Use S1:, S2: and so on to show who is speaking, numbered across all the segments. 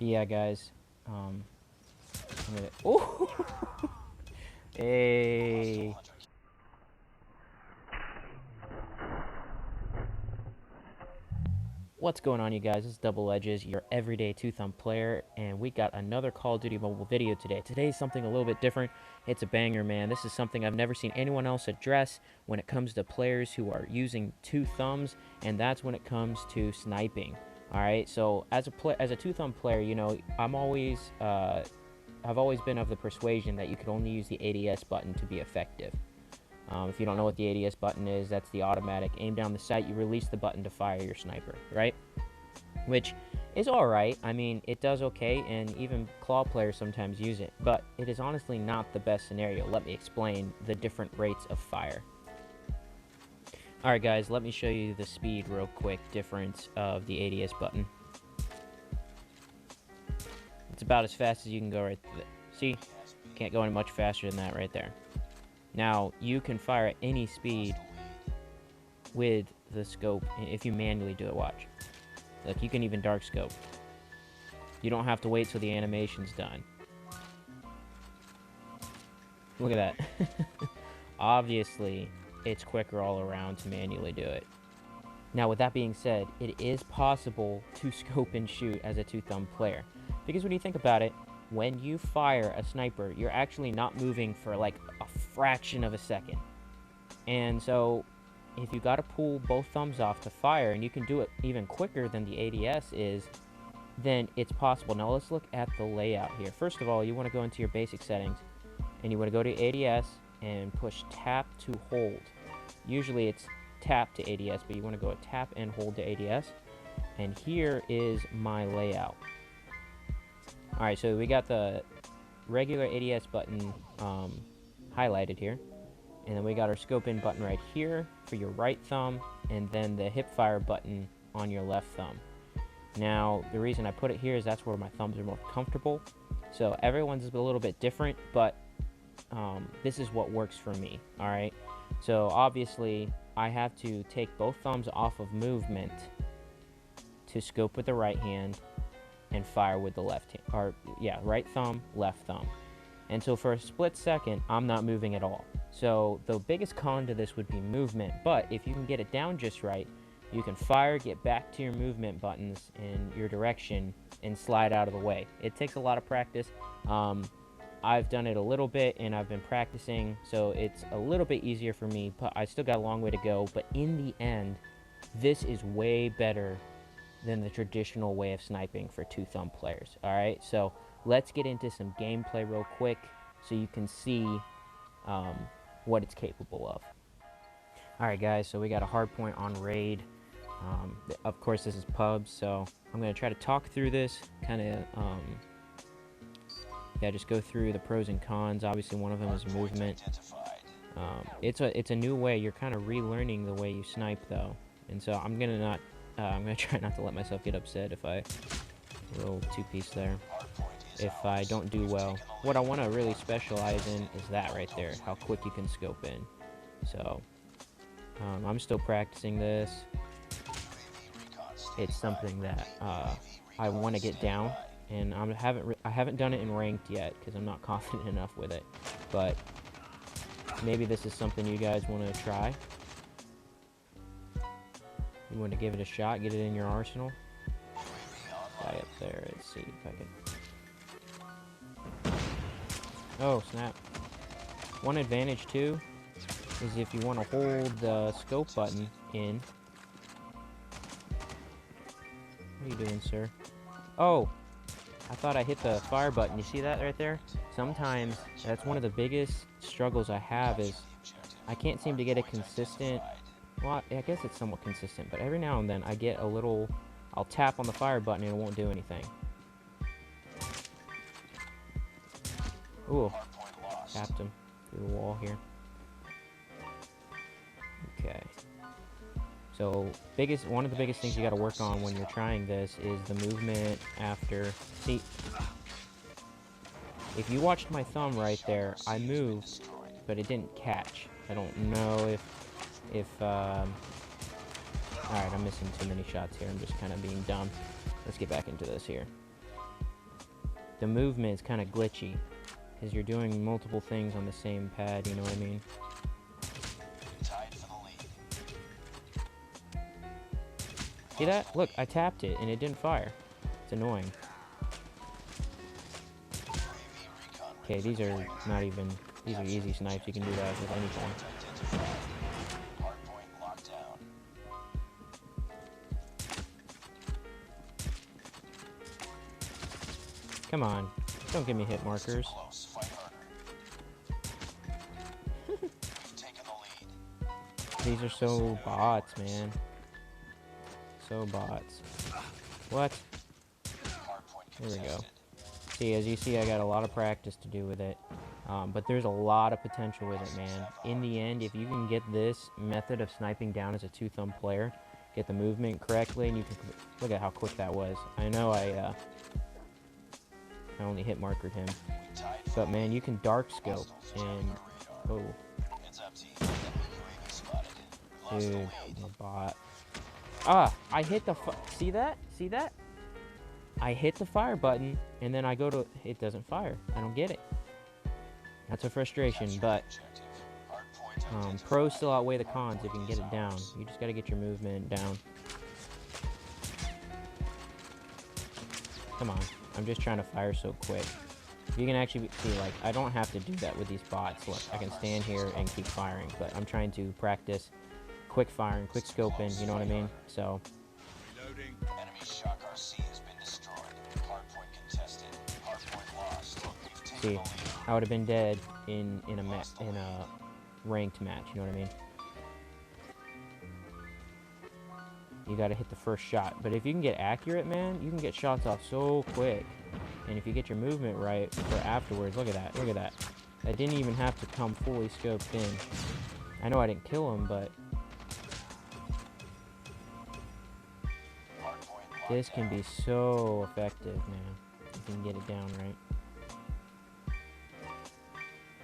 S1: yeah, guys. Oh, hey. What's going on, you guys? This is Double Edges, your everyday two-thumb player, and we got another Call of Duty mobile video today. Today's something a little bit different. It's a banger, man. This is something I've never seen anyone else address when it comes to players who are using two thumbs, and that's when it comes to sniping. All right, so as a two-thumb player, you know, I've always been of the persuasion that you could only use the ADS button to be effective. If you don't know what the ADS button is, that's the automatic aim down the sight. You release the button to fire your sniper, right? Which is alright. I mean, it does okay, and even claw players sometimes use it. But it is honestly not the best scenario. Let me explain the different rates of fire. Alright guys, let me show you the speed real quick difference of the ADS button. It's about as fast as you can go right there. See? Can't go any much faster than that right there. Now, you can fire at any speed with the scope if you manually do it. Watch. Look, you can even dark scope. You don't have to wait till the animation's done. Look at that. Obviously, it's quicker all around to manually do it. Now, with that being said, it is possible to scope and shoot as a two-thumb player. Because when you think about it, when you fire a sniper, you're actually not moving for like a fraction of a second. And so if you got to pull both thumbs off to fire, and you can do it even quicker than the ADS is, then it's possible. Now let's look at the layout here. First of all, you want to go into your basic settings, and you want to go to ADS and push tap to hold. Usually it's tap to ADS, but you want to go tap and hold to ADS. And here is my layout. Alright, so we got the regular ADS button highlighted here. And then we got our scope in button right here for your right thumb. And then the hip fire button on your left thumb. Now, the reason I put it here is that's where my thumbs are more comfortable. So everyone's a little bit different, but this is what works for me. Alright, so obviously I have to take both thumbs off of movement to scope with the right hand and fire with the left hand, or yeah, right thumb, left thumb. And so for a split second, I'm not moving at all. So the biggest con to this would be movement, but if you can get it down just right, you can fire, get back to your movement buttons in your direction, and slide out of the way. It takes a lot of practice. I've done it a little bit, and I've been practicing, so it's a little bit easier for me, but I still got a long way to go. But in the end, this is way better than the traditional way of sniping for two-thumb players. Alright, so let's get into some gameplay real quick so you can see what it's capable of. Alright guys, so we got a hardpoint on raid. Of course this is pubs, so I'm going to try to talk through this, kind of just go through the pros and cons. Obviously one of them is movement. It's a new way. You're kind of relearning the way you snipe though, and so I'm gonna try not to let myself get upset if I roll two-piece there. If I don't do well, what I want to really specialize in is that right there, how quick you can scope in. So I'm still practicing this. It's something that I want to get down, and I haven't done it in ranked yet because I'm not confident enough with it. But maybe this is something you guys want to try. You want to give it a shot, get it in your arsenal. Guy up there, let's see if I can. Oh, snap. One advantage too is if you want to hold the scope button in. What are you doing, sir? Oh, I thought I hit the fire button. You see that right there? Sometimes that's one of the biggest struggles I have is I can't seem to get a consistent. Well, I guess it's somewhat consistent, but every now and then I get a little, I'll tap on the fire button and it won't do anything. Ooh, tapped him through the wall here. Okay. So, one of the biggest things you gotta work on when you're trying this is the movement after. See, if you watched my thumb right there, I moved, but it didn't catch. I don't know alright, I'm missing too many shots here. I'm just kind of being dumb. Let's get back into this here. the movement is kind of glitchy because you're doing multiple things on the same pad, you know what I mean? See that? Look, I tapped it and it didn't fire. It's annoying. Okay, these are not even, these are easy snipes. You can do that with anything. Come on, don't give me hit markers. These are so bots, man. So bots. What? There we go. See, as you see, I got a lot of practice to do with it. But there's a lot of potential with it, man. In the end, if you can get this method of sniping down as a two-thumb player, get the movement correctly, and you can... Look at how quick that was. I know I only hit markered him. But, man, you can dark scope, and... Oh. Dude, I'm a bot. Ah! I hit the... See that? See that? I hit the fire button, and then I go to... It doesn't fire. I don't get it. That's a frustration, but... pros still outweigh the cons if you can get it down. You just gotta get your movement down. Come on. I'm just trying to fire so quick. You can actually see, like, I don't have to do that with these bots. Look, I can stand here and keep firing, but I'm trying to practice quick firing, quick scoping, you know what I mean? So...
S2: Enemy shock RC has been destroyed. Hardpoint contested. Hardpoint lost.
S1: See, I would have been dead in a ranked match, you know what I mean? You gotta hit the first shot. But if you can get accurate, man, you can get shots off so quick. And if you get your movement right for afterwards, look at that, look at that. I didn't even have to come fully scoped in. I know I didn't kill him, but this can be so effective, man. If you can get it down right.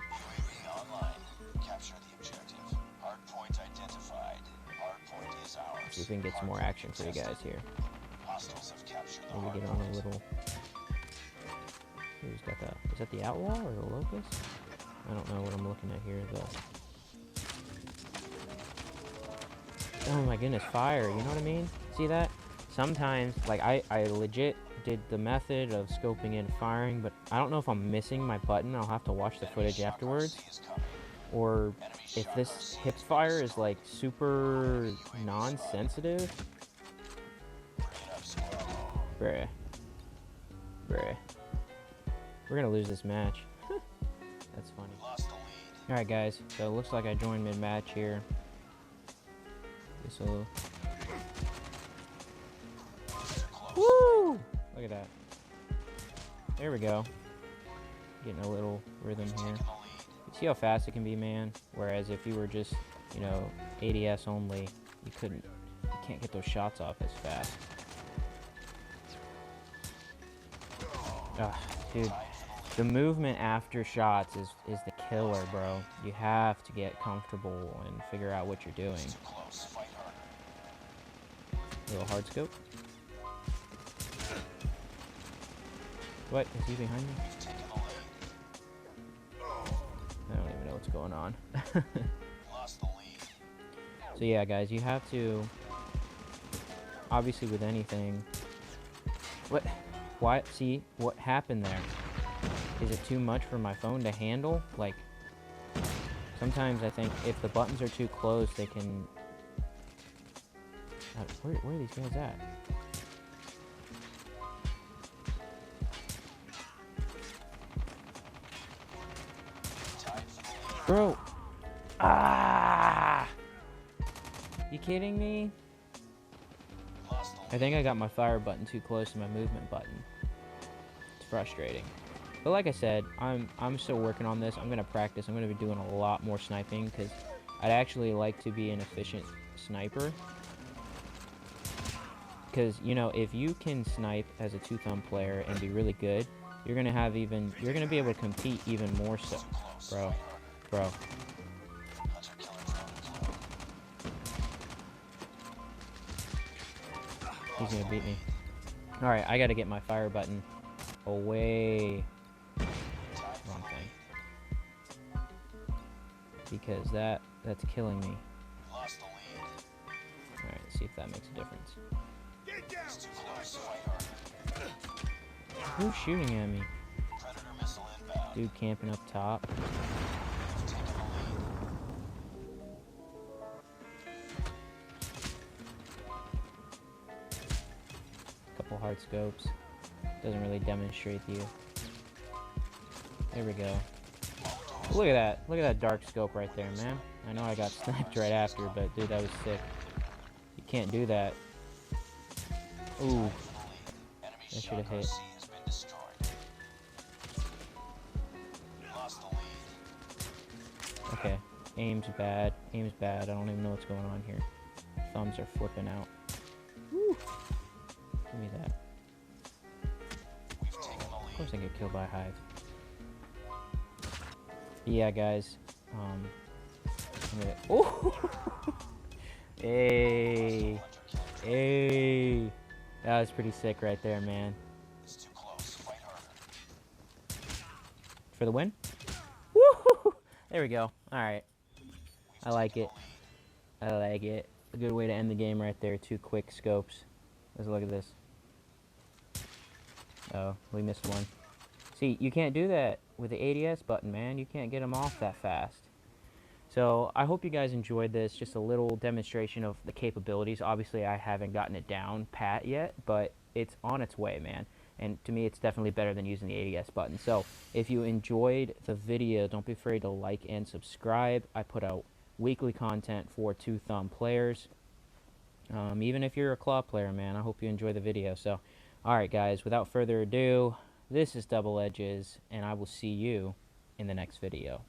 S2: UAV online. Capture the objective. Hardpoint identified. Hardpoint is ours.
S1: See if we can get some more action for you guys here.
S2: Hostiles have captured the
S1: Maybe get on a little... Who's got that? Is that the Outlaw or the Locust? I don't know what I'm looking at here, though. Oh my goodness, fire, you know what I mean? See that? Sometimes, like, I legit did the method of scoping in firing, but I don't know if I'm missing my button. I'll have to watch the footage afterwards. Or if this hip fire is, like, super non-sensitive. Bruh. Bruh. We're gonna lose this match. That's funny. Alright, guys. So it looks like I joined mid-match here. So... Woo! Look at that. There we go. Getting a little rhythm here. You see how fast it can be, man? Whereas if you were just, you know, ADS only, you can't get those shots off as fast. Dude, the movement after shots is the killer, bro. You have to get comfortable and figure out what you're doing. A little hard scope. What? Is he behind me? I don't even know what's going on. So yeah, guys, you have to... Obviously with anything... What? Why? See, what happened there? Is it too much for my phone to handle? Like, sometimes I think if the buttons are too close, they can... Where are these guys at? Bro! Ah! You kidding me? I think I got my fire button too close to my movement button. It's frustrating. But like I said, I'm still working on this. I'm gonna practice. I'm gonna be doing a lot more sniping because I'd actually like to be an efficient sniper. Because, you know, if you can snipe as a two-thumb player and be really good, you're gonna be able to compete even more so, bro. Bro. He's gonna beat me. Alright, I gotta get my fire button away. Wrong thing. Because that's killing me.
S2: Lost the lead.
S1: Alright, let's see if that makes a difference.
S2: It's too close. Fight harder.
S1: Who's shooting at me?
S2: Predator missile inbound.
S1: Dude camping up top.
S2: You've taken the lead.
S1: Couple hard scopes. Doesn't really demonstrate you. There we go. Look at that. Look at that dark scope right there, man. I know I got sniped right after, but dude, that was sick. You can't do that. Ooh. That should have hit.
S2: C has been destroyed. Lost the lead.
S1: Okay. Aim's bad. Aim's bad. I don't even know what's going on here. Thumbs are flipping out. Woo. Give me that.
S2: We've taken the
S1: Of
S2: lead.
S1: course I get killed by a hive. Yeah, guys. Oh! Hey! Hey! That was pretty sick right there, man.
S2: It's too close. Fight harder.
S1: For the win? Woo! There we go. Alright. I like it. I like it. A good way to end the game right there. 2 quick scopes. Let's look at this. Oh, we missed one. See, you can't do that with the ADS button, man. You can't get them off that fast. So, I hope you guys enjoyed this. Just a little demonstration of the capabilities. Obviously, I haven't gotten it down pat yet, but it's on its way, man. And to me, it's definitely better than using the ADS button. So, if you enjoyed the video, don't be afraid to like and subscribe. I put out weekly content for 2 thumb players. Even if you're a claw player, man, I hope you enjoy the video. So, alright guys, without further ado, this is Double Edges, and I will see you in the next video.